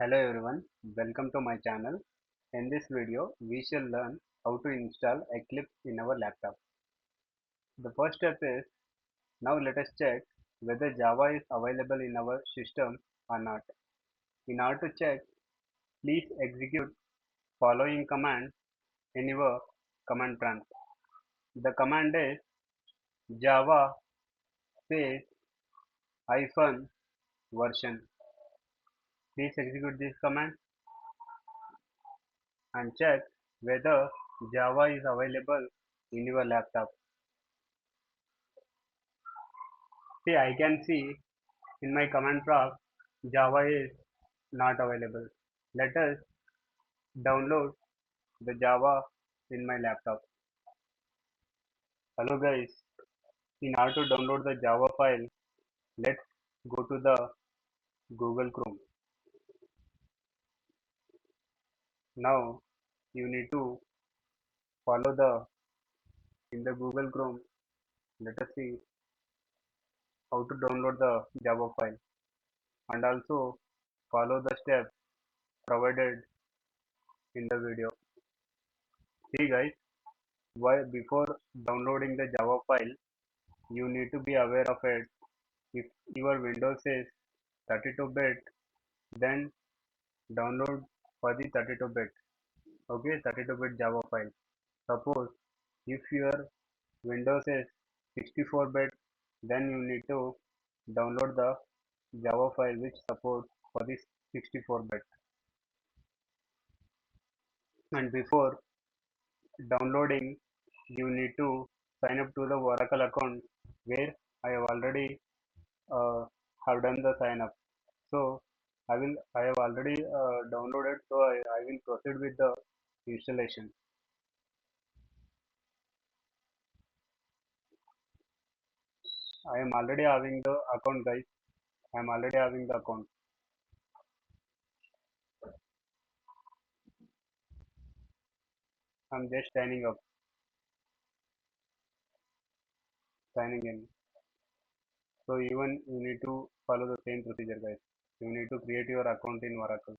Hello everyone, welcome to my channel. In this video, we shall learn how to install Eclipse in our laptop. The first step is, now let us check whether Java is available in our system or not. In order to check, please execute following command in your command prompt. The command is java space hyphen version. Please execute this command and check whether Java is available in your laptop. See, I can see in my command prompt Java is not available. Let us download the Java in my laptop. Hello guys, in order to download the Java file, let's go to the Google Chrome. Now you need to follow the in the Google Chrome. Let us see how to download the Java file and also follow the steps provided in the video. See guys, why before downloading the Java file, you need to be aware of it. If your Windows is 32-bit, then download for the 32-bit. Okay, 32-bit Java file. Suppose if your Windows is 64-bit, then you need to download the Java file which supports for this 64-bit. And before downloading, you need to sign up to the Oracle account where I have already uh, have done the sign up. So I have already downloaded, so I will proceed with the installation. I am already having the account guys. I am already having the account. I'm just signing in. So even you need to follow the same procedure guys. You need to create your account in Oracle.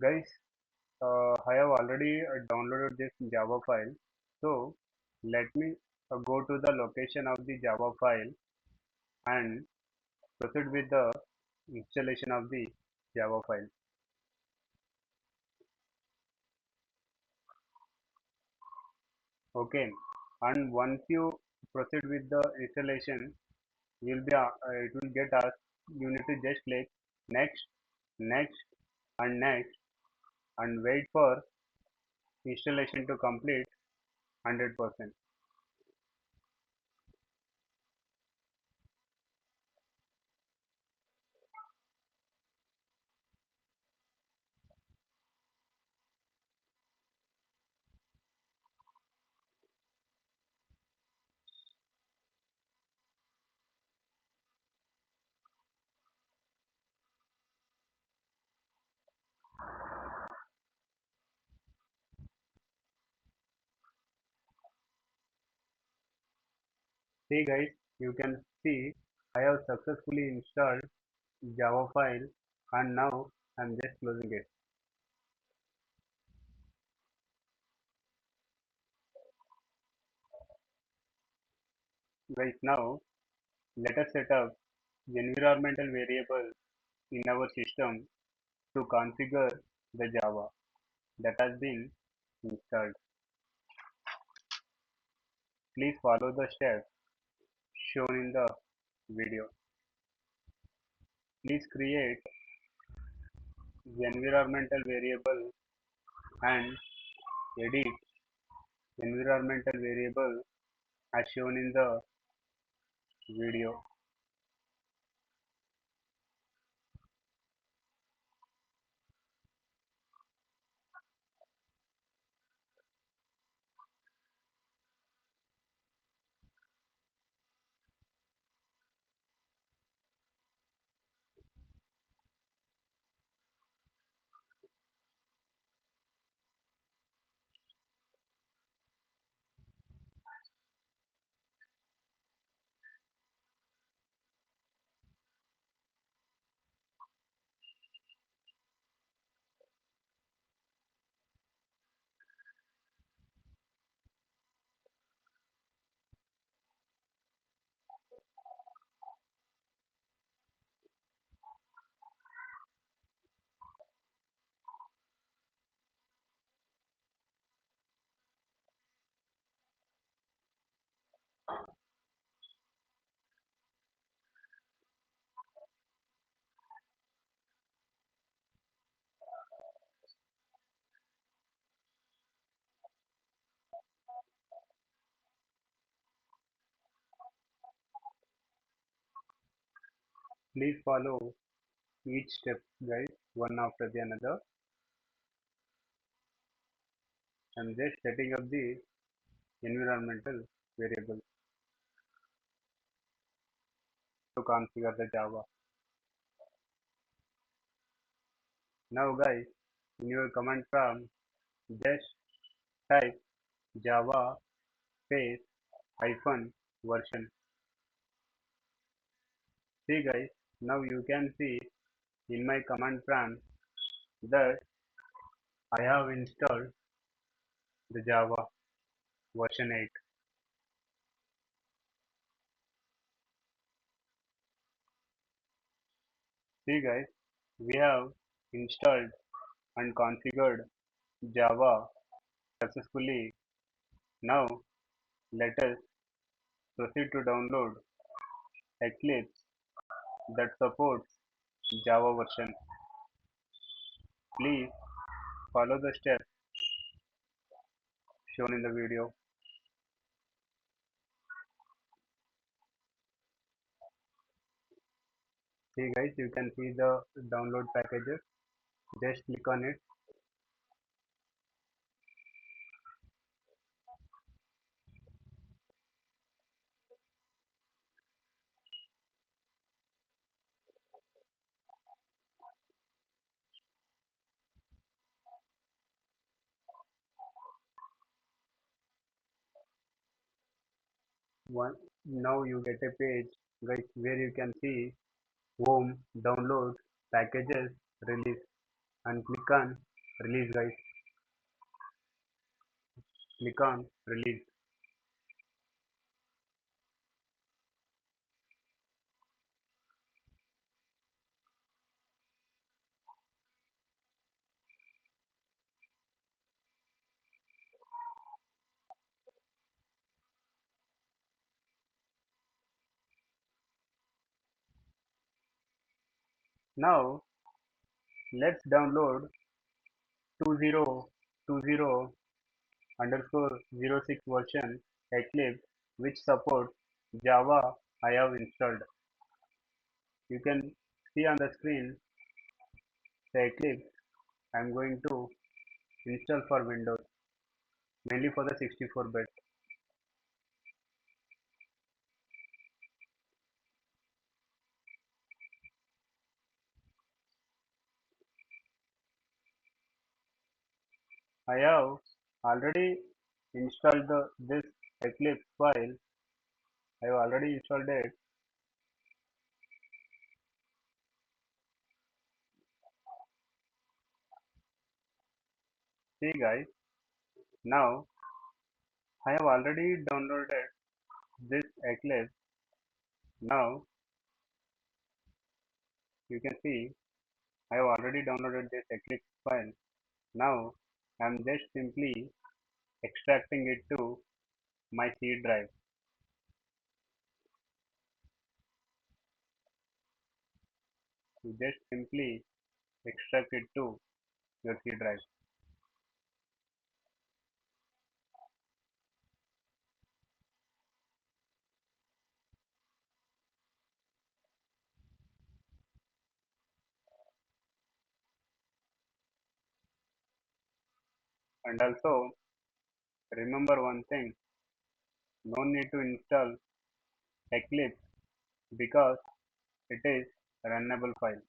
Guys, I have already downloaded this Java file. So let me go to the location of the Java file and proceed with the installation of the Java file. Okay, and once you proceed with the installation, it will get asked. You need to just click next, next, and next, and wait for installation to complete 100%. See guys, you can see I have successfully installed Java file, and now I'm just closing it. Guys, now let us set up the environmental variable in our system to configure the Java that has been installed. Please follow the steps shown in the video. Please create the environmental variable and edit environmental variable as shown in the video. Please follow each step, guys, one after the another. I'm just setting up the environmental variable to configure the Java. Now, guys, in your command prompt, just type Java space hyphen version. See, guys, now you can see in my command prompt that I have installed the Java version 8. See, guys, we have installed and configured Java successfully. Now, let us proceed to download Eclipse that supports Java version. Please follow the steps shown in the video. See, guys, you can see the download packages. Just click on it. Now you get a page, guys, where you can see home, download, packages, release, and click on release, guys. Click on release. Now let's download 2020 underscore 06 version Eclipse which supports Java I have installed. You can see on the screen the Eclipse I am going to install for Windows, mainly for the 64-bit. I have already installed this Eclipse file. I have already installed it. See, guys, now I have already downloaded this Eclipse. Now you can see I have already downloaded this Eclipse file. Now I am just simply extracting it to my C drive. You just simply extract it to your C drive. And also remember one thing, no need to install Eclipse because it is a runnable file.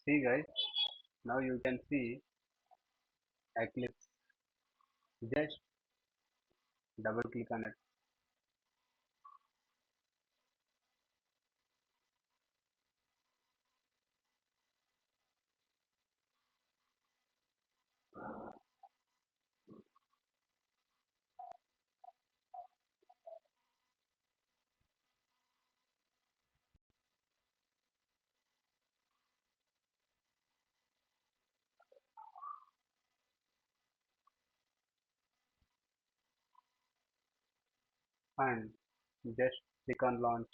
See guys, now you can see Eclipse. Just double click on it and just click on launch.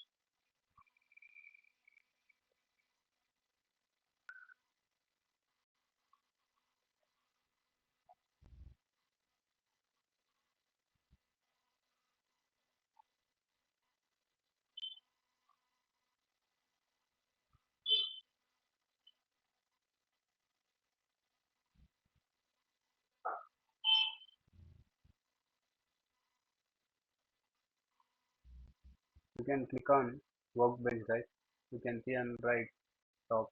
You can click on workbench guys. You can see on right top.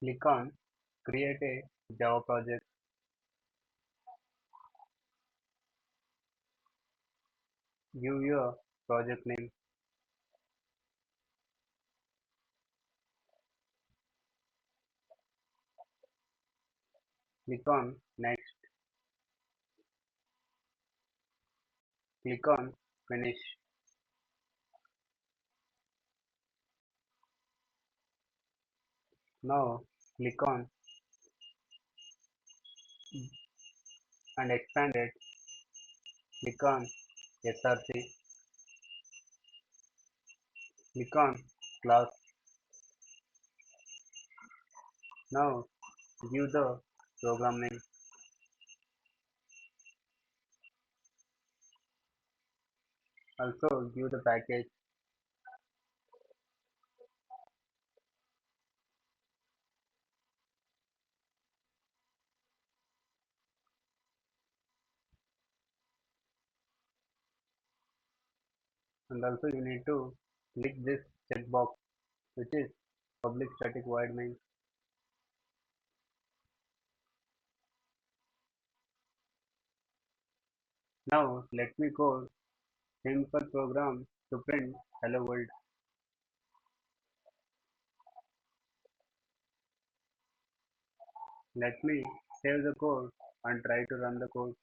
Click on create a Java project. Give your project name. Click on next. Click on finish. Now click on and expand it. Click on SRC. Click on class. Now give the program name. Also give the package, and also you need to click this checkbox which is public static void main. Now let me code simple program to print hello world. Let me save the code and try to run the code.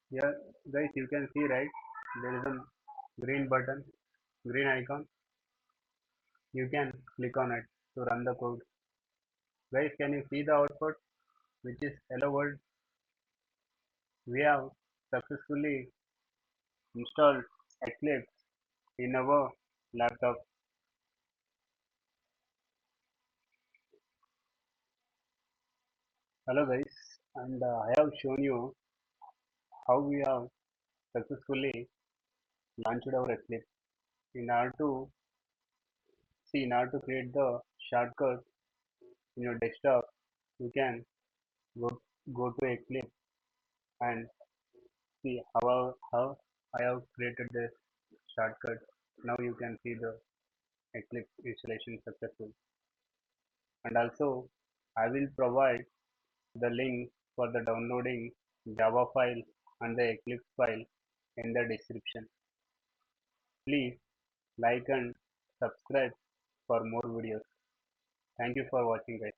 Here guys you can see right there is a green button, green icon. You can click on it to run the code. Guys can you see the output which is hello world? We have successfully installed Eclipse in our laptop. Hello guys, and I have shown you how we have successfully launched our Eclipse. In order to in order to create the shortcut in your desktop, you can go go to Eclipse and see how I have created this shortcut. Now you can see the Eclipse installation successful. And also, I will provide the link for the downloading Java file and the Eclipse file in the description. Please like and subscribe for more videos. Thank you for watching guys.